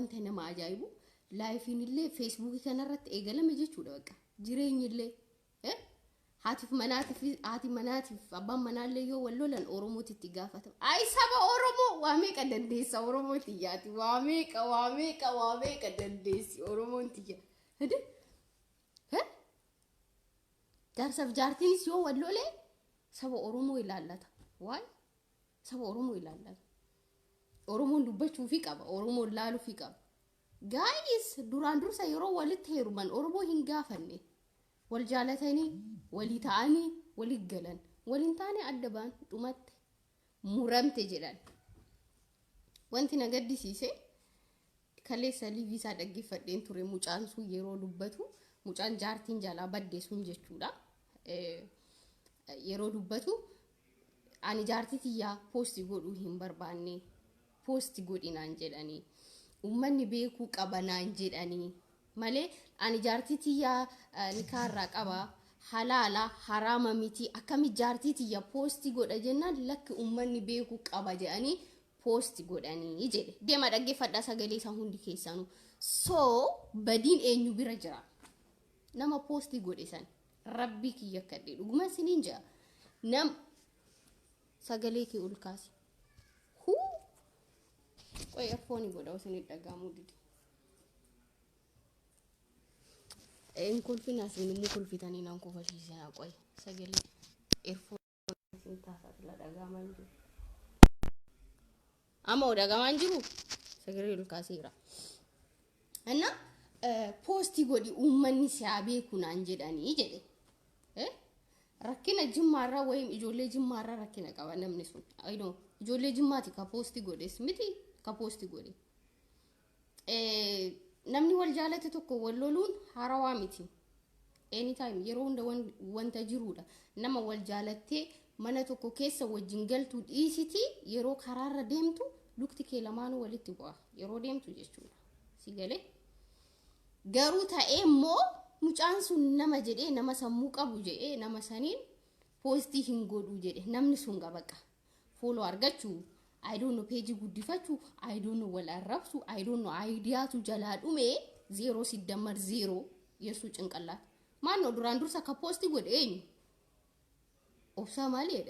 wanta nama ajaa'ibu laayifiin illee feesbuukii kanarratti eegalame jechuudha bakka jireenyi illee haati manaatiif abbaan manaallee yoo wal lolan oromootitti gaafatama ay saba oromoo waa meeqa dandeessa oromooti yaati waa meeqa dandeessi oromoon tiyya hede jaarsaaf jaartiinis yoo wal lolee saba oromoo ilaallata waay saba oromoo ilaallata oromoon dubbachuu fi qaba oromoon laaluu fi qaba guys duraan dursa yeroo walitti heeruman oromoo hin gaafanne wal jaalatanii walii ta'anii walii galan waliin taane adda baan dhumatti muramte jedhan wanti na gaddisiise kaleessa liiviisaa dhaggeeffadheen ture mucaan sun yeroo dubbatu mucaan jaartiin jalaa badde sun jechuudha yeroo dubbatu ani jaartii tiyyaa poostii godhuu hin barbaanne poostii godhinaan jedhanii ummanni beekuu qabanaan jedhanii malee ani jaartii tiyyaa nikaarraa qaba halaala haraama miti akkami jaartii tiyya poostii godha jennaan lakki ummanni beekuu qaba jedhanii poostii godhanii jedhe deema dhaggeeffadhaa sagalee isaa hundi keessanuu soo badiin eenyu bira jira nama poostii godhe san rabbii kiyya kadhe dhuguma siniin jira nam sagalee kee ol kaasi qoy erfooni godha osoo hin dhagaamuu didi en kulfina sini mu kulfitanii nan kofashiisana qoy sagalee erfooni sin taasisa la dhagaaman jiru amma dhagaaman jiru sagalee ol kaasiira anna poostii godhi ummanni siyaa beeku naan jedhanii jedhe rakkina jimmaarraa wayim ijoollee jimmaarraa rakkina qaba namni sun ayno ijoollee jimmaati ka poostii godhes miti ka poostii godhe namni wal jaalate tokko wal loluun harawaa miti anytime yeroo hunda wanta jiruudha nama wal jaalattee mana tokko keessa wajjin galtuu dhiisiti yeroo karaarra deemtu lukti kee lamaanuu walitti bu'a yeroo deemtu jechuudha si galee garuu ta'ee immoo mucaan sun nama jedhee nama sammuu qabu jedhee nama saniin poostii hin godhu jedhe namni sun gabaqa follow argachuu I don't know page guddifachuu I don't know wal arrabsu I don't know ideatu jalaa dhume 0 siddamar 0 yesu cinqallaat maanno duraan dursa ka poostii godhe eenyu obsa malee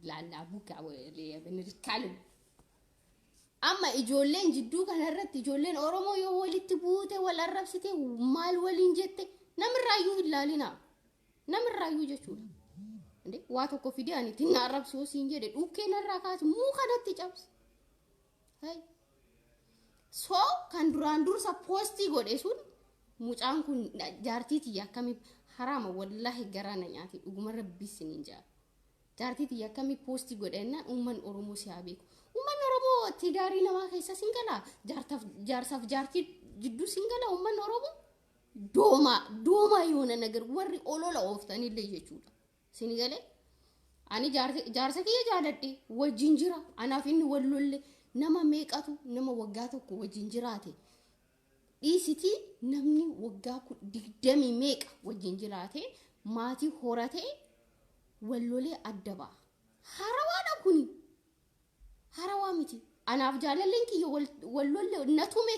laallaa bukaa walee benirkalu amma ijoolleen jidduu kanarratti ijoolleen oromoo yoo walitti buute wal arrabsite maal waliin jette namirraayyuu ilaalina namirraayyuu jechuudha ande waa tokko fidee ani tinna arrabsoo siin jedhe dhukkee narraa kaati muu kanatti cabse hay so kan duraan dursa poostii godhe sun mucaan kun jaartii tiyya akkami harama wallahi garana nyaati dhuguma rabbisiniin jaa jaartii tiyya akkami poostii godhenna umman oromoo siyaa beeku umman oromoo tidaarii namaa keessa singala jaarsaaf jaartii jidduu singala umman oromoo dooma yoona nagar warri olola ooftanillee jechuudha sini galee ani jaarsa kiyya jaaladhe wajjin jira anaaf inni wal lolle nama meeqatu nama waggaa tokko wajjin jiraate dhiisiti namni waggaa 20 meeqa wajjin jiraate maatii horate wal lolee adda ba'a harawaadha kuni harawaa miti anaaf jaalalleen kiyya wal lolle na tume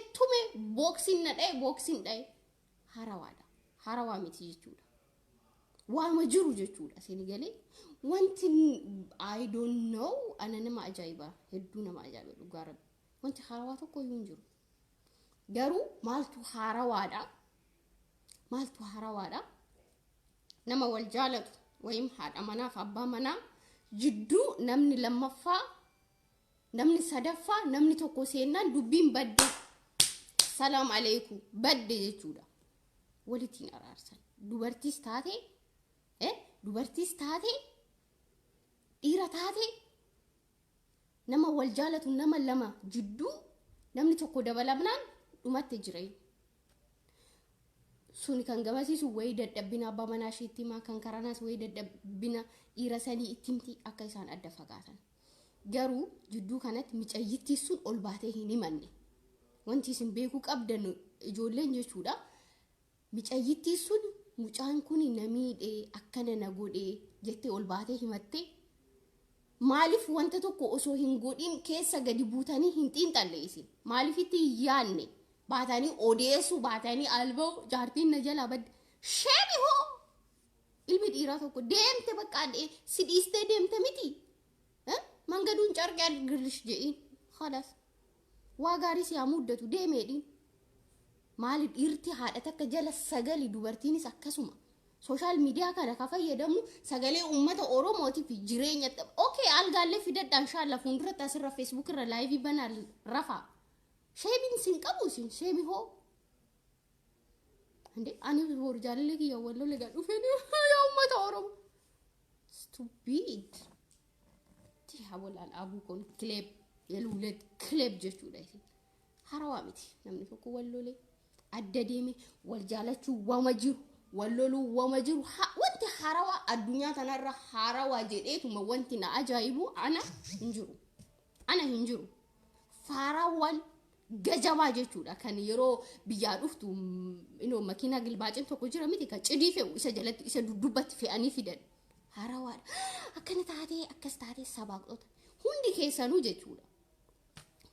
boxing na dhaye harawaadha harawaa miti jechuudha waama jiru jechuudha sini galee wanti I don't know ana nama ajaa'iba hedduu nama ajaa'iba dhugaa rabbi wanti harawaa tokko hin jiru garuu maaltu harawaadha nama wal jaalatu wayim haadha manaaf abbaa manaa jidduu namni lammaffaa namni sadaffaa namni tokko seennaan dubbiin badde salaam alaykum badde jechuudha walitiin araarsan dubartiis taate dhiira taate nama wal jaalatu nama lama jidduu namni tokko dabalamnaan dhumatte jira suni kan gamasiisu way dadhabbina abbaa manaa isheetti maa kan karanaas way dadhabbina dhiira sanii ittimti akka isaan adda fagaatan garuu jidduu kanatti micayyittii sun ol baatee hin himanne wanti isin beekuu qabdan ijoolleen jechuudha micayyittii sun mucaan kun namiidhe akkana na godhe jettee ol baatee himatte maaliif wanta tokko osoo hin godhin keessa gadi buutanii hin xiinxalle isin maaliif itti yaanne baatanii odeessu baatanii alba'u jaartiin na jala badde sheemi hoo ilmi dhiiraa tokko deemte bakka sidhiistee deemte miti mangaduun carqee girlish je'iin khalas waa gaarii si muddatu deemeedhiin maali dhiirti haadha takka jala sagali dubartiinis akkasuma social media kana ka fayyadamu sagalee ummata oromootiif jireenya okay algaalee fidadha inshallah fuulduratti asirra facebook irra live banal rafa sheebin sin qabu sin sheemi hoo ande ani bor jaalle ki wallo lega dhufeni ya ummata oromo stupid ti hawlan abu kon clip yelulet clip jechuudha isin harawa miti namni tokko walloole adda deeme wal jaalachuu wama jiru wallolu wama jiru wanti harawa addunyaa tanarra harawa jedheetuma wanti na ajaa'ibu ana hinjiru farawan gajabaa jechuudha kan yeroo biyyaa dhuftu inoo makiina gilbaacin tokko jira miti kan cidii fe'u isa jalatti isa dubbatti fe'anii fidan harawaadha akkana taatee akkas taatee sabaaqxota hundi keessanuu jechuudha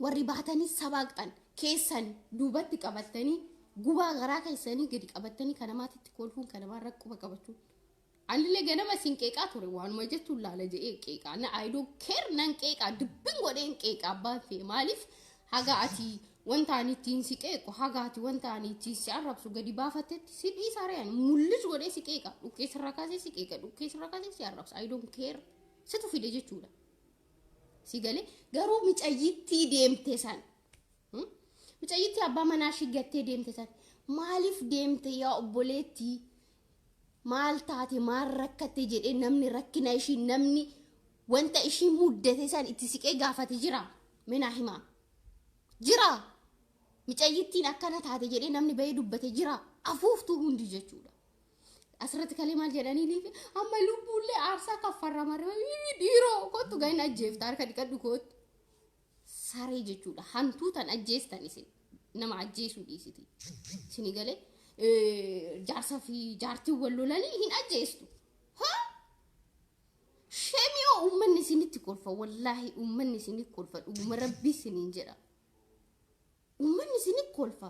warri baatanii sabaaqxan keessan duubatti qabatanii gubaa garaa keessanii gadi qabatanii kanamaatitti kolfuun kanamaan rakkuba qabachuun anillee ganama sin qeeqaa ture waanuma jettuun laala jedhee qeeqaa na I don't care nan qeeqaa dubbin godheen qeeqaa baafee maaliif haga ati wanta ani ittiin si qeequ haga ati wanta ani ittiin si arrabsu gadi baafattetti si dhiisareen mul'is godhee si qeeqa dhukkee sirra kaasee si qeeqa dhukkee sirra kaasee si arrabsa I don't care situ fide jechuudha si galee garuu micayyittii deemte san micayyittii abbaa manaa shigattee deemte san maaliif deemte yaa obboleetti maal taate maal rakkatte jedhee namni rakkina ishii namni wanta ishii muddate san itti siqee gaafate jira mina himaa jira micayyittiin akkana taate jedhee namni bahee dubbate jira afuuftuu hundi jechuudha asirratti kalee maal jedhanii liifi amma lubbuullee aarsaa kaffarra maree dhiiroo kottu gahin ajjeefta harka dhiqadhu kottu saree jechuudha hantuu tan ajjeestan isin nama ajjeesuu dhiisiti sini galee jaarsa fi jaartii wallolanii hin ajjeestu shemiyoo ummanni isinitti kolfa wallaahi ummanni isinitti kolfa dhuguma rabbii isiniin jedha ummanni isinitti kolfa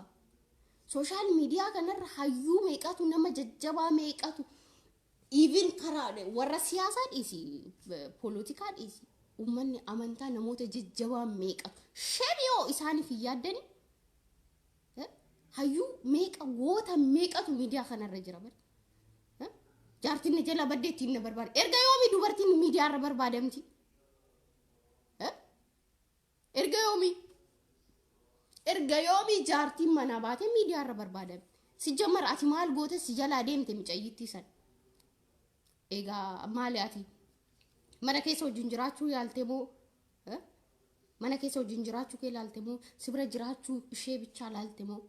social media kanarra hayyuu meeqatu nama jajjabaa meeqatu even karaa warra siyaasaa dhiisi politikaa dhiisi ummanni amantaa namoota jajjabaa meeqatu shemiyoo isaaniif yaaddanii hayyuu meeqa goota meeqatu miidiyaa kanarra jira bar jaartiin jala baddeettiin na barbaade erga yoomi dubartiin miidiyaa irra barbaadamti erga yoomi jaartiin mana baate miidiyaa irra barbaadamti si jammar ati maal goota si jala deemte micayyittii san egaa maali ati mana keessa wajjin jiraachuu yaalte moo mana keessa wajjin jiraachuu kee laalte moo sibira jiraachuu ishee bichaa laalte moo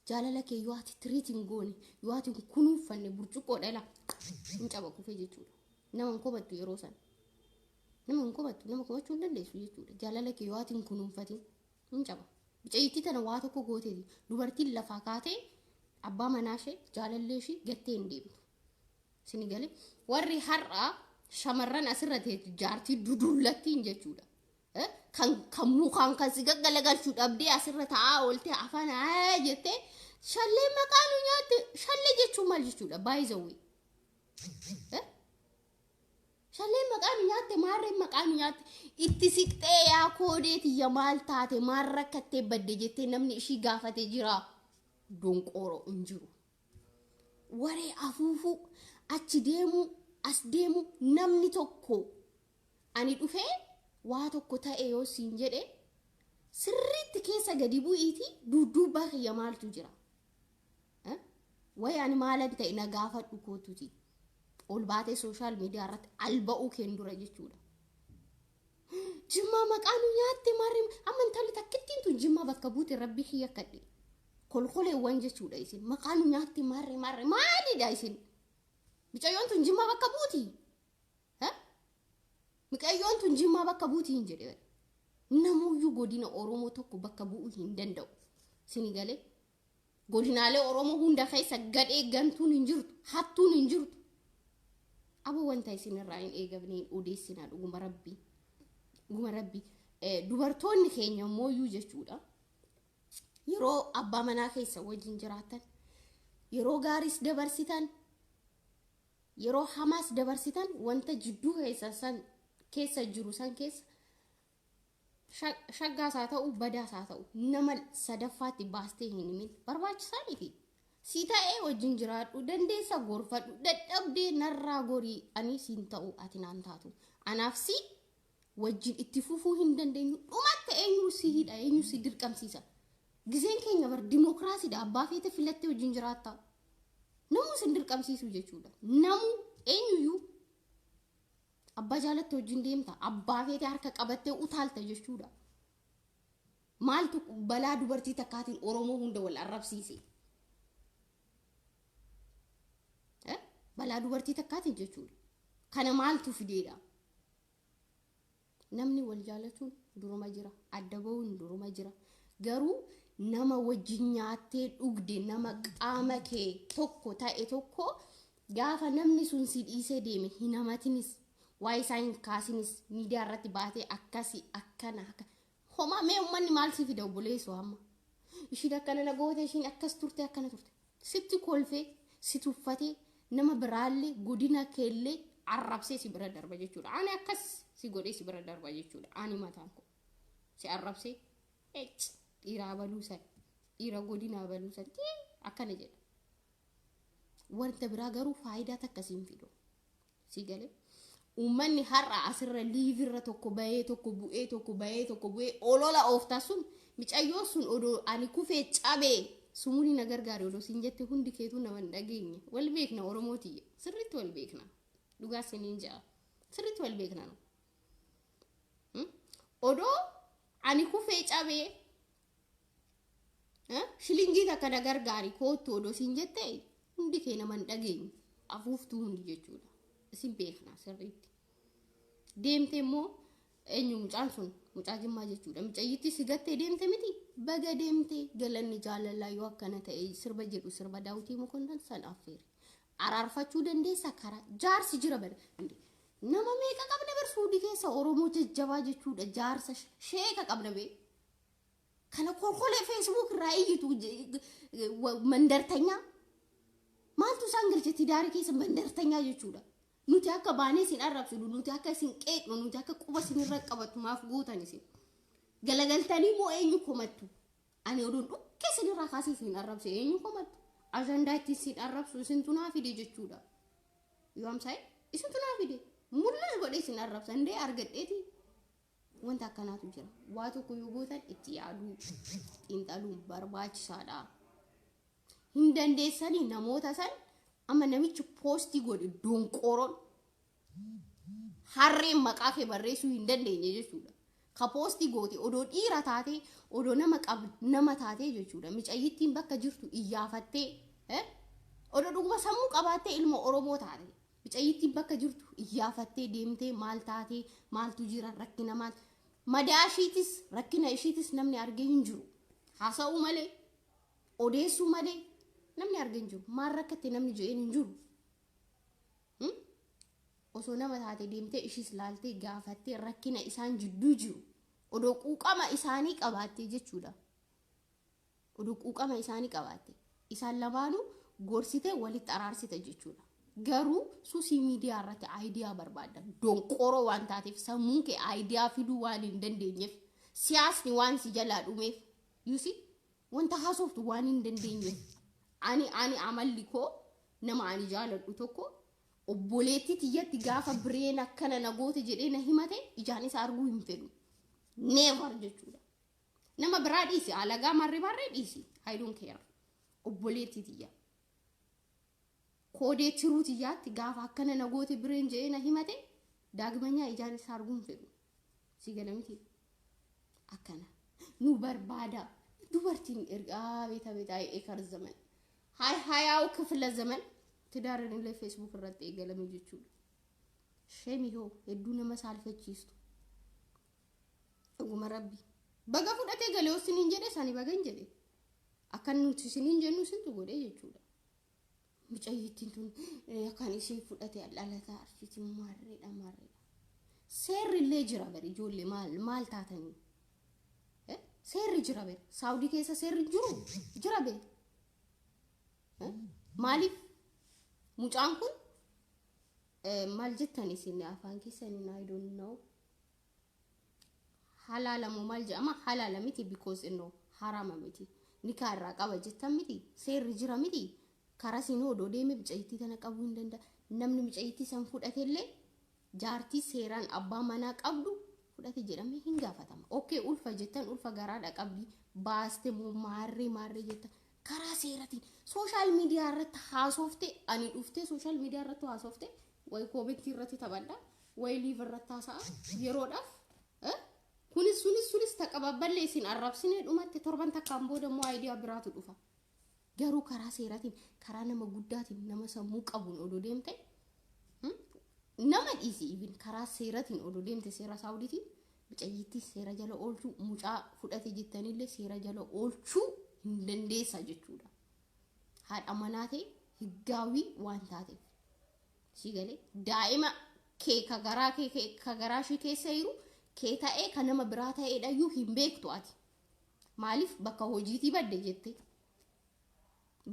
jaalala kee yoo ati tiriitiin goone yoo ati kunuunfanne burcuqqoo dhala hin caba kufee jechuudha nama hin kobattu yeroo san nama hin kobattu nama kobachuu hin dandeessu jechuudha jaalala kee yoo ati hin kunuunfatin hin caba micayyittii tana waa tokko gooteeti dubartiin lafaa kaatee abbaa manaa ishee jaalallee ishee gattee hin deemtu sini galee warri har'aa shamarran asirra teetu jaartii duduullattiin jechuudha kan mukaan kan si gaggalagalchuu dhabdee asirra taa'aa ooltee afaan jettee shallee maqaan nyaatte shallee jechuun maal jechuudha by the way shallee maqaan nyaatte maarree maqaan nyaatte itti siqxee yaa koodeeti ya maal taate maal rakkattee badde jettee namni ishii gaafatee jira donqooroo hin jiru waree afuufuu achi deemu as deemu namni tokko ani dhufee waa tokko ta'e yoo siin jedhe sirriitti keessa gadi bu'iiti dudduubbaa kiyya maaltu jira wayaan maalan ta'e na gaafadhu kootuti ol baatee social media irratti alba'uu keen dura jechuudha jimmaa maqaan nyaatte maarree amantaan takkittiin tun jimmaa bakka buute rabbi kiyya kadhe kolkoleewwan jechuudha isin maqaan nyaatte maarree maalidha isin micayyoon tun jimmaa bakka buuti miqayyoon tun jimmaa bakka buuti hin jedhe namuyyuu godina oromoo tokko bakka bu'uu hin danda'u sini galee godinaalee oromoo hunda keessa gadhee gantuun hin jirtu hattuun hin jirtu abo wanta isin irraa hin eegamne odeessinaa dhuguma rabbii Dhuguma rabbi dubartoonni keenya mooyyuu jechuudha. Yeroo abbaa manaa keessa wajjin jiraatan, yeroo gaariis dabarsitan, yeroo hamaas dabarsitan wanta jidduu keessa jiru san keessa shaggaas haa ta'u badaas haa ta'u nama sadaffaatti baastee hin himin barbaachisaa miti. Si ta'ee wajjin jiraadhu dandeessa gorfadhu dadhabdee narraa gorii ani siin ta'u ati naan taatu. Anaaf si wajjin itti fufuu hin dandeenyu dhumatti eenyu si hidha eenyu si dirqamsiisa. Gizeen keenya bar dimokiraasiidha abbaa feete filattee wajjin jiraatta. Namuu sin dirqamsiisu jechuudha. Namuu eenyuyyuu abbaa jaalatte wajjin deemta abbaa feete harka qabattee utaalta jechuudha. Maaltu balaa dubartii takkaatiin Oromoo hunda wal arrabsiise? Balaa dubartii takkaatiin jechuudha. Kana maaltu fideedha? Namni wal jaalachuun duruma jira, adda ba'uun duruma jira. Garuu nama wajjin nyaattee dhugde nama qaama kee tokko ta'e tokko gaafa namni sun si dhiisee deeme hin hamatinis waa isaa hin kaasinis miidiyaa irratti baatee akkasi akkana homaa mee uummanni maal si fida obboleessu amma ishiin akkana na goote ishiin akkas turte akkana turte sitti kolfee si tuffatee nama biraallee godina keellee arrabsee si bira darba jechuudha. Ani akkas si godhee si bira darba jechuudha. Ani mataan ko si arrabsee dhiiraa baluusan dhiira godina baluusan akkana jedha. Wanta biraa garuu faayidaa takkasiin fidu si galee uummanni har'a asirra liivirra tokko bahee tokko bu'ee olola ooftaa sun micayyoo sun odoo ani kufee cabee sumuni na gargaare odoo siin jette hundi keetu nama hin dhageenye. Wal beekna Oromooti sirriitti wal beekna dhugaa siniin ja'a sirriitti wal beekna odoo ani kufee cabee shilingii takka na gargaari kootu odoo siin jette hundi kee nama hin dhageenye afuuftuu hundi jechuudha. Isin beekna sirriitti deemte immoo eenyu mucaan sun mucaa Jimmaa jechuudha. Mucayyitti si gattee deemte miti baga deemte galanni jaalalaa yoo akkana ta'e sirba jedhu sirba Daawutii Mokonnon san affeere araarfachuu dandeessa karaa jaarsi jira bada nama meeqa qabna bar Suudii keessa Oromoo jajjabaa jechuudha. Jaarsa sheeka qabna bee kana kolkolee Facebook irraa iyyitu mandartanyaa maaltu isaan galchetti daarii keessa mandartanyaa jechuudha. Nuti akka baanee sin arrabsidu nuti akka sin qeeqnu nuti akka quba sin irra qabatu maaf gootan isin galagaltanii moo eenyu komattu ani oduun dhukke sin irra kaasee sin arrabse eenyu komattu ajandaa itti sin arrabsu isin tunaa fide jechuudha. Yoo amsaa'e isin tunaa fide mul'as godhee sin arrabsa ndee argadheeti wanta akkanaatu jira. Waa tokko yoo gootan itti yaaduu xiinxaluun barbaachisaadha. Hin dandeessanii namoota san amma namichi poostii godhe donqoroon harreen maqaa kee barreessuu hin dandeenye jechuudha. Ka poostii goote odoo dhiira taatee odoo nama taatee jechuudha. Micayyittiin bakka jirtu iyyaafattee odoo dhuguma sammuu qabaattee ilma Oromoo taate micayyittiin bakka jirtu iyyaafattee deemtee maal taatee maaltu jira rakkina maal madaa ishiitis rakkina ishiitis namni argee hin jiru. Haasa'uu malee odeessuu malee namni argee hin jiru. Maal rakkatte namni je'een hin jiru. Osoo nama taate deemtee ishis laaltee gaafattee rakkina isaan jidduu jiru odoo quuqama isaanii qabaattee jechuudha. Odoo quuqama isaanii qabaatte isaan lamaanuu gorsitee walitti araarsite jechuudha. Garuu suusii miidiyaa irratti aayidiyaa barbaadda. Donqoroo waan taateef sammuun kee aayidiyaa fiduu waan hin dandeenyeef siyaasni waan si jalaa dhumeef yuusi wanta haasoftu waan hin dandeenyeef ani amalli koo nama ani jaaladhu tokko obboleetti tiyyatti gaafa bireen akkana na goote jedhee na himate ijaan isa arguu hin fedhu. Never jechuudha. Nama biraa dhiisi alagaa marree dhiisi. I don't care. Obboleetti tiyya. Koodee tiruu tiyyaatti gaafa akkana na goote bireen jedhee na himate daagmanyaa ijaan isa arguu hin fedhu. Si galamiti akkana nu barbaada dubartiin ergaa beeta ekar zaman hayaው ክፍለ ዘመን ትዳርን ለፌስቡክ ረጥ ይገለም ይችላል ሸሚዮ እዱነ መሳልፈቺስቱ ኡመ ረቢ በገፉደቴ ገለው ሲኒን ጀደ ሳኒ በገንጀደ አከኑት ሲኒን ጀኑ ስንቱ ጎደ ይችላል ምጨይቲንቱን ያካኒ ሲፉደቴ ያላላታ አርፊት ማሬ seerri illee jira bari ijoollee maal taatanii seerri jira bari saawudii keessa seerri jira bari maaliif mucaan kun maal jettanii isin afaan keessanii I don't know halala mo maal jedhama halala miti because inno harama miti nikaa irraa qaba jettan miti seerri jira miti karaa sinoo odoo deeme bicayitii tana qabuu hin danda'a namni bicayitii san fudhatellee jaartii seeraan abbaa manaa qabdu fudhate jedhamee hin gaafatama okay ulfa jettan ulfa garaadha qabdi baaste moo maarree jettan karaa seeratiin social media irratti haasofte ani dhufte social media irratti haasofte way comment irratti taphadha way live irratti haasa'a yeroodhaaf sunis taqababballe isin arrabsine dhumatte torban takkaan booda moo idea biraatu dhufa garuu karaa seeratiin karaa nama guddaatiin nama sammuu qabuun odoo deemte nama dhiisi even karaa seeratiin odoo deemte seera saawudiitiin bicayitti seera jala oolchuu mucaa fudhate jettanillee seera jala oolchuu hin dandeessa jechuudha haadha manaa ta'e higgaawii waan taateef sigalee daa'ima kee ka garaa shii keessa jiru kee ta'ee kan nama biraa ta'ee dhayyuu hin beektu ati maaliif bakka hojiitii badde jette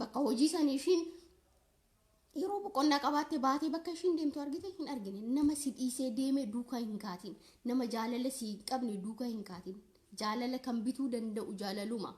bakka hojii sanii ishiin yeroo boqonnaa qabaatte baatee bakka ishiin deemtu argite hin argine nama si dhiisee deeme duukaa hin kaatin nama jaalala si qabne duukaa hin kaatin jaalala kan bituu danda'u jaalaluma